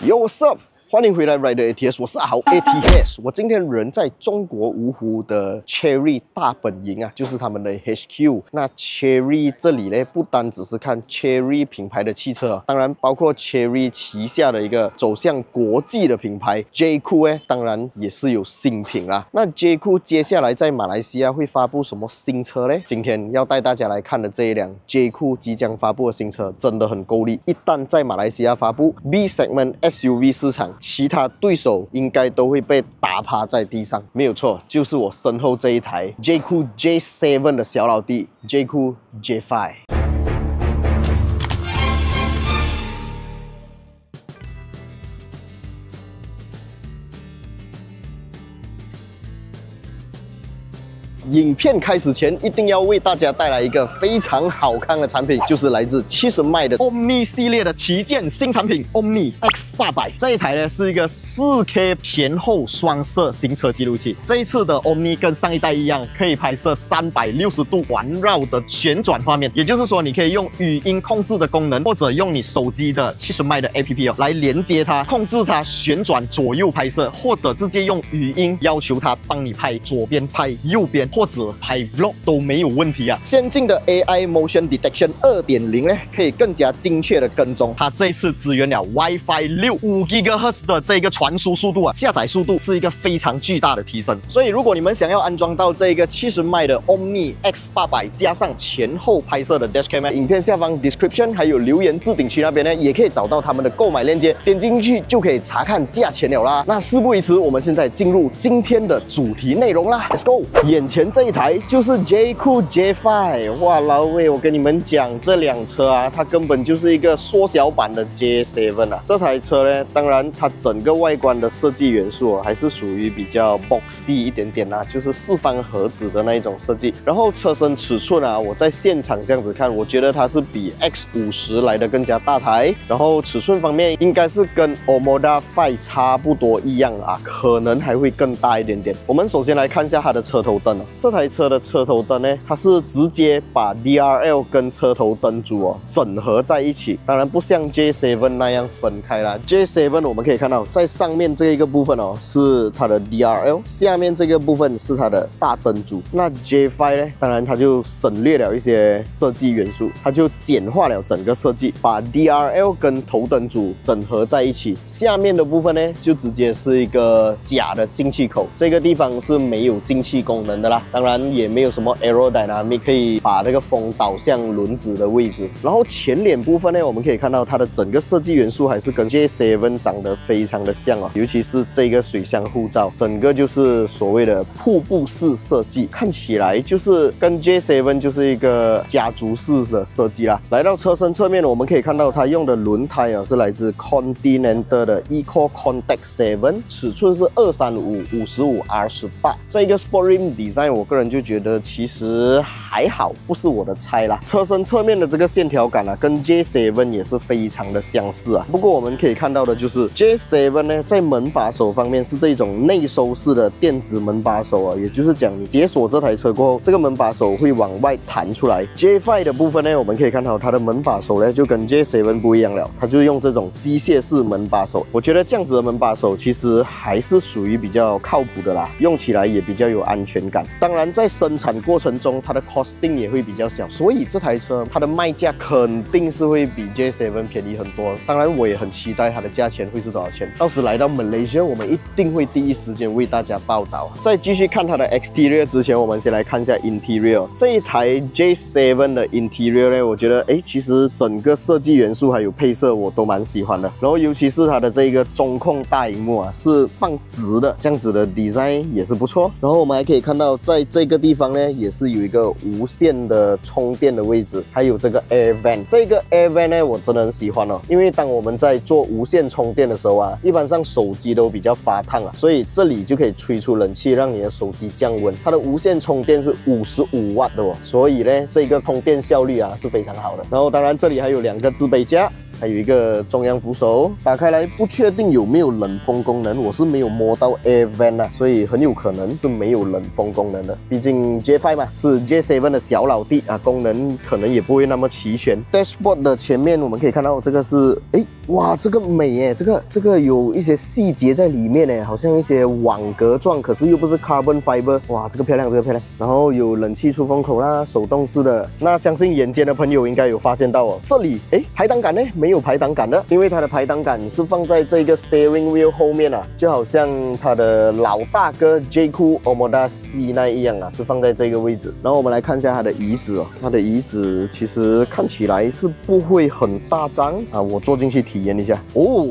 Yo, what's up？ 欢迎回来 Rider ATS， 我是阿豪 ATS。我今天人在中国芜湖的 Cherry 大本营啊，就是他们的 HQ。那 Cherry 这里呢，不单只是看 Cherry 品牌的汽车，当然包括 Cherry 旗下的一个走向国际的品牌 J-Cool 呢，当然也是有新品啦。那 J-Cool 接下来在马来西亚会发布什么新车呢？今天要带大家来看的这一辆 J-Cool 即将发布的新车，真的很够力。一旦在马来西亚发布 B segment SUV 市场，其他对手应该都会被打趴在地上。没有错，就是我身后这一台 J-Cool J7 的小老弟 J-Cool J5。影片开始前，一定要为大家带来一个非常好看的产品，就是来自70迈的 Omni 系列的旗舰新产品 Omni X800。这一台呢是一个 4K 前后双摄行车记录器。这一次的 Omni 跟上一代一样，可以拍摄360度环绕的旋转画面，也就是说，你可以用语音控制的功能，或者用你手机的70迈的 APP 来连接它，控制它旋转左右拍摄，或者直接用语音要求它帮你拍左边、拍右边。或者拍 vlog 都没有问题啊！先进的 AI Motion Detection 2.0 呢，可以更加精确的跟踪。它这一次支援了 WiFi 6 5 GHz 的这个传输速度啊，下载速度是一个非常巨大的提升。所以如果你们想要安装到这个70迈的 Omni X800， 加上前后拍摄的 Dashcam， 影片下方 description 还有留言置顶区那边呢，也可以找到他们的购买链接，点进去就可以查看价钱了啦。那事不宜迟，我们现在进入今天的主题内容啦 ，Let's go！ 眼前这一台就是 J-Cool J5， 哇，老魏，我跟你们讲，这辆车啊，它根本就是一个缩小版的 J7 啊。这台车呢，当然它整个外观的设计元素还是属于比较 boxy 一点点啦，就是四方盒子的那一种设计。然后车身尺寸啊，我在现场这样子看，我觉得它是比 X50 来的更加大台。然后尺寸方面应该是跟 Omoda 5差不多一样啊，可能还会更大一点点。我们首先来看一下它的车头灯哦，这台车的车头灯呢，它是直接把 DRL 跟车头灯组整合在一起，当然不像 J7 那样分开啦。J7 我们可以看到，在上面这一个部分是它的 DRL， 下面这个部分是它的大灯组。那 J5 呢，当然它就省略了一些设计元素，它就简化了整个设计，把 DRL 跟头灯组整合在一起。下面的部分呢，就直接是一个假的进气口，这个地方是没有进气功能的啦，当然也没有什么 aerodynamic 可以把那个风导向轮子的位置。然后前脸部分呢，我们可以看到它的整个设计元素还是跟 J7 长得非常的像尤其是这个水箱护罩，整个就是所谓的瀑布式设计，看起来就是跟 J7 就是一个家族式的设计啦。来到车身侧面，我们可以看到它用的轮胎是来自 Continental 的 Eco Contact 7， 尺寸是235/55R18。这个 Sport Rim Design 我个人就觉得其实还好，不是我的菜啦。车身侧面的这个线条感啊，跟 J7 也是非常的相似啊。不过我们可以看到的就是 J7 呢，在门把手方面是这种内收式的电子门把手啊，也就是讲你解锁这台车过后，这个门把手会往外弹出来。J5 的部分呢，我们可以看到它的门把手呢就跟 J7 不一样了，它就是用这种机械式门把手。我觉得这样子的门把手其实还是属于比较靠谱的啦，用起来也比较有安全感。当然在生产过程中，它的 costing 也会比较小，所以这台车它的卖价肯定是会比 J7 便宜很多。当然我也很期待它的价钱会是多少钱，到时来到 Malaysia 我们一定会第一时间为大家报道。在继续看它的 exterior 之前，我们先来看一下 interior。这一台 J7 的 interior 呢，我觉得其实整个设计元素还有配色我都蛮喜欢的。然后尤其是它的这一个中控大荧幕啊，是放直的，这样子的 design 也是不错。然后我们还可以看到在这个地方呢，也是有一个无线的充电的位置，还有这个 air vent。这个 air vent 呢，我真的很喜欢因为当我们在做无线充电的时候啊，一般上手机都比较发烫啊，所以这里就可以吹出冷气，让你的手机降温。它的无线充电是55瓦的所以呢，这个充电效率啊是非常好的。然后当然这里还有2个置杯架。还有一个中央扶手，打开来不确定有没有冷风功能，我是没有摸到 Air Vent 啊，所以很有可能是没有冷风功能的。毕竟 J5 嘛，是 J7 的小老弟啊，功能可能也不会那么齐全。Dashboard 的前面我们可以看到这个是，哇，这个美耶，这个有一些细节在里面耶，好像一些网格状，可是又不是 carbon fiber， 哇，这个漂亮，这个漂亮。然后有冷气出风口啦，手动式的。那相信眼尖的朋友应该有发现到哦，这里排挡杆呢没有排挡杆的，因为它的排挡杆是放在这个 steering wheel 后面啊，就好像它的老大哥 J-Cool Omoda C9 一样啊，是放在这个位置。然后我们来看一下它的椅子哦，它的椅子其实看起来是不会很大张啊，我坐进去体验一下哦。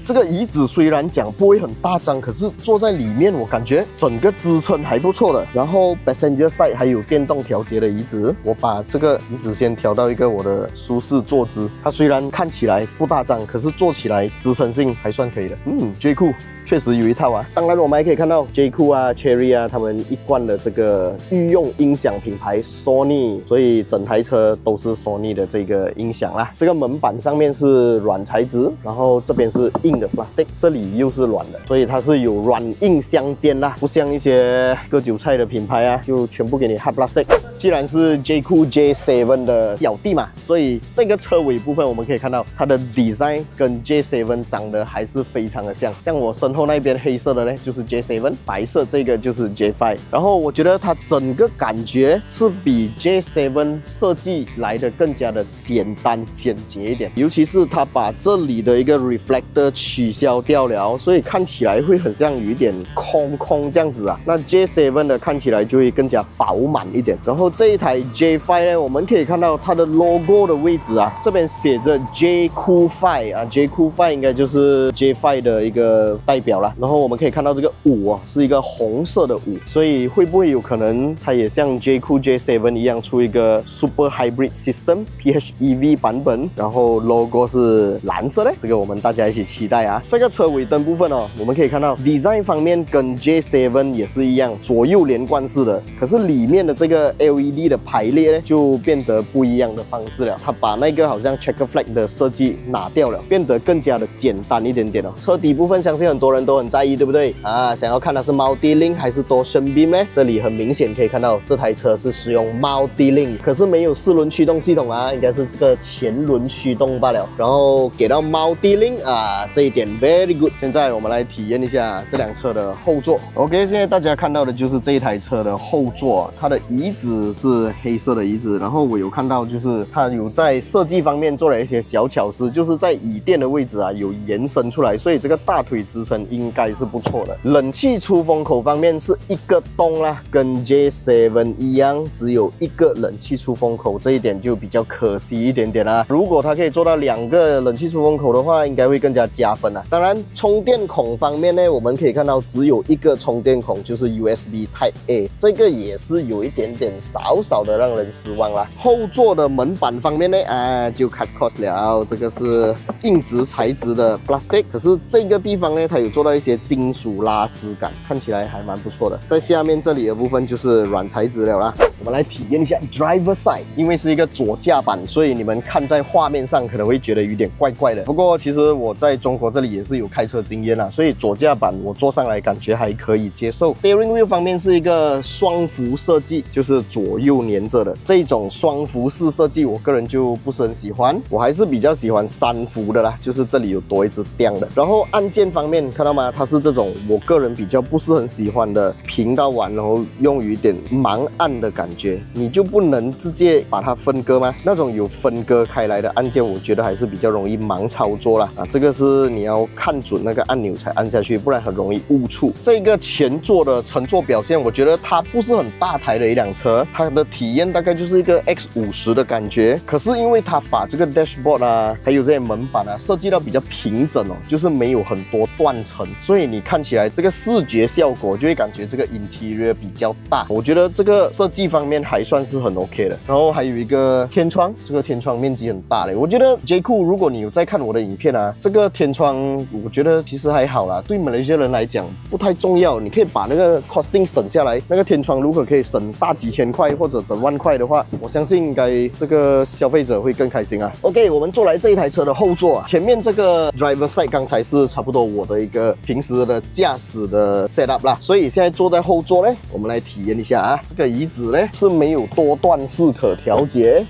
这个椅子虽然讲不会很大张，可是坐在里面我感觉整个支撑还不错的。然后 passenger side 还有电动调节的椅子，我把这个椅子先调到一个我的舒适坐姿。它虽然看起来不大张，可是坐起来支撑性还算可以的。J-Cool 确实有一套啊。当然我们还可以看到 J-Cool 啊 Chery 啊，他们一贯的这个御用音响品牌 Sony， 所以整台车都是 Sony 的这个音响啦。这个门板上面是软材质，然后这边是硬的 plastic， 这里又是软的，所以它是有软硬相间啦，不像一些割韭菜的品牌啊，就全部给你 hard plastic。既然是 J-Cool J7 的小弟嘛，所以这个车尾部分我们可以看到它的 design 跟 J7 长得还是非常的像。像我身后那边黑色的呢就是 J7， 白色这个就是 J5。然后我觉得它整个感觉是比 J7 设计来的更加的简单简洁一点，尤其是它把这里的一个 reflector 取消掉了，所以看起来会很像有一点空这样子啊。那 J7 的看起来就会更加饱满一点。然后这一台 J5 呢，我们可以看到它的 logo 的位置啊，这边写着 J-Cool 5啊 ，J-Cool 5应该就是 J5 的一个代表啦。然后我们可以看到这个5啊，是一个红色的5，所以会不会有可能它也像 J-Cool J7 一样出一个 Super Hybrid System PHEV 版本，然后 logo 是蓝色的？这个我们大家一起期待啊。这个车尾灯部分哦，我们可以看到 design 方面跟 J7 也是一样，左右连贯式的，可是里面的这个 LED 的排列呢，就变得不一样的方式了。它把那个好像 checker flag 的设计拿掉了，变得更加的简单一点点哦。车底部分相信很多人都很在意，对不对啊？想要看它是 Multi Link 还是多声 beam 呢？这里很明显可以看到这台车是使用 Multi Link， 可是没有4轮驱动系统啊，应该是这个前轮驱动罢了。然后给到 Multi Link 啊，这一点 very good。现在我们来体验一下这辆车的后座。OK， 现在大家看到的就是这一台车的后座，它的椅子是黑色的椅子，然后我有看到就是它有在设计方面做了一些小巧思，就是在椅垫的位置啊有延伸出来，所以这个大腿支撑应该是不错的。冷气出风口方面是一个洞啦，跟 J7 一样，只有一个冷气出风口，这一点就比较可惜一点点啦。如果它可以做到2个冷气出风口的话，应该会更加加分啦。当然，充电孔方面呢，我们可以看到只有一个充电孔，就是 USB Type A， 这个也是有一点点少的让人失望啦。后座的门板方面呢，就 cut cost 了，这个是硬质材质的 plastic， 可是这个地方呢，它有做到一些金属拉丝感，看起来还蛮不错的。在下面这里的部分就是软材质了啦。我们来体验一下 driver side， 因为是一个左驾版，所以你们看在画面上可能会觉得有点怪怪的。不过其实我在中国这里也是有开车经验啦，所以左驾版我坐上来感觉还可以接受。Steering wheel 方面是一个双幅设计，就是左右连着的这种双幅式设计，我个人就不是很喜欢，我还是比较喜欢3幅的啦，就是这里有多一支钉的。然后按键方面看到吗？它是这种我个人比较不是很喜欢的平到完，然后用一点盲按的感觉，你就不能直接把它分割吗？那种有分割开来的按键，我觉得还是比较容易盲操作啦。这个是你要看准那个按钮才按下去，不然很容易误触。这个前座的乘坐表现，我觉得它不是很大台的一辆车，它的体验大概就是一个 X50 的感觉。可是因为它把这个 dashboard 啊，还有这些门板啊设计到比较平整哦，就是没有很多断层，所以你看起来这个视觉效果就会感觉这个 interior 比较大。我觉得这个设计方面还算是很 OK 的。然后还有一个天窗，这个天窗面积很大嘞。我觉得 J-Cool 如果你有在看我的影片啊，这个天窗我觉得其实还好啦，对马来西亚人来讲不太重要，你可以把那个 costing 省下来。那个天窗如果可以省大几千块或者整万块的话，我相信应该这个消费者会更开心啊。OK， 我们坐来这一台车的后座啊，前面这个 driver side 刚才是差不多我的一个平时的驾驶的 setup 啦，所以现在坐在后座呢，我们来体验一下啊，这个椅子呢是没有多段式可调节。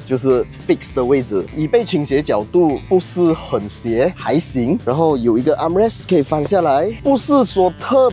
就是 fix 的位置，椅背倾斜角度不是很斜，还行。然后有一个 armrest 可以翻下来，不是说特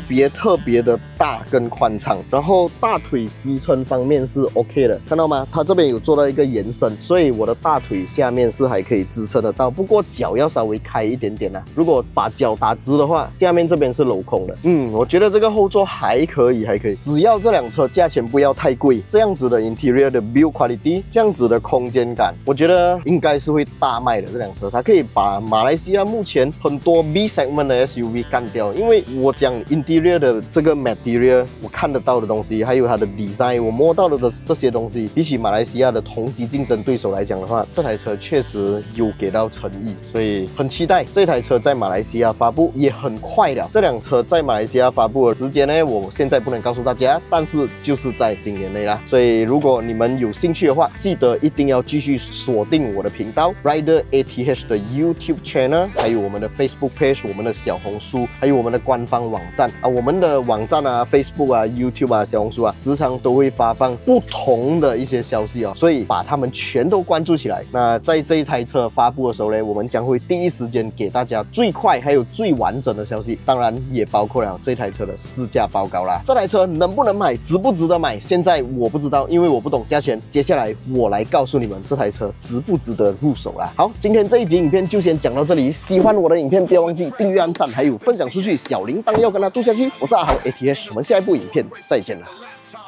别的大跟宽敞。然后大腿支撑方面是 OK 的，看到吗？它这边有做到一个延伸，所以我的大腿下面是还可以支撑得到。不过脚要稍微开一点点啦。如果把脚打直的话，下面这边是镂空的。我觉得这个后座还可以，只要这辆车价钱不要太贵，这样子的 interior 的 build quality， 这样子的空间感，我觉得应该是会大卖的。这辆车它可以把马来西亚目前很多 B segment 的 SUV 干掉，因为我讲 interior 的这个 material， 我看得到的东西，还有它的 design， 我摸到的这些东西，比起马来西亚的同级竞争对手来讲的话，这台车确实有给到诚意，所以很期待这台车在马来西亚发布，也很快了。这辆车在马来西亚发布的时间呢，我现在不能告诉大家，但是就是在今年内啦。所以如果你们有兴趣的话，记得一定要继续锁定我的频道 Rider ATH 的 YouTube channel， 还有我们的 Facebook page， 我们的小红书，还有我们的官方网站啊。我们的网站啊、Facebook 啊、YouTube 啊、小红书啊，时常都会发放不同的一些消息哦，所以把它们全都关注起来。那在这一台车发布的时候呢，我们将会第一时间给大家最快还有最完整的消息，当然也包括了这台车的市价报告啦。这台车能不能买，值不值得买，现在我不知道，因为我不懂价钱。接下来我来告诉你们这台车值不值得入手啦。好，今天这一集影片就先讲到这里。喜欢我的影片，不要忘记订阅、按赞，还有分享出去，小铃铛要跟它嘟下去。我是阿豪 ATH， 我们下一部影片再见了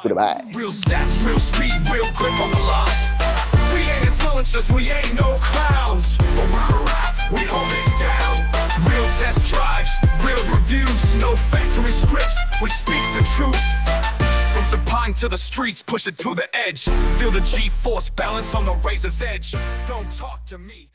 ，Goodbye。Real stats, real speed, real grip on the line. We ain't influencers, we ain't no clowns. But we're a rap, we hold it down. Real test drives, real reviews, no factory scripts. We speak the truth. From Sapine to the streets, push it to the edge. Feel the G-force balance on the razor's edge. Don't talk to me.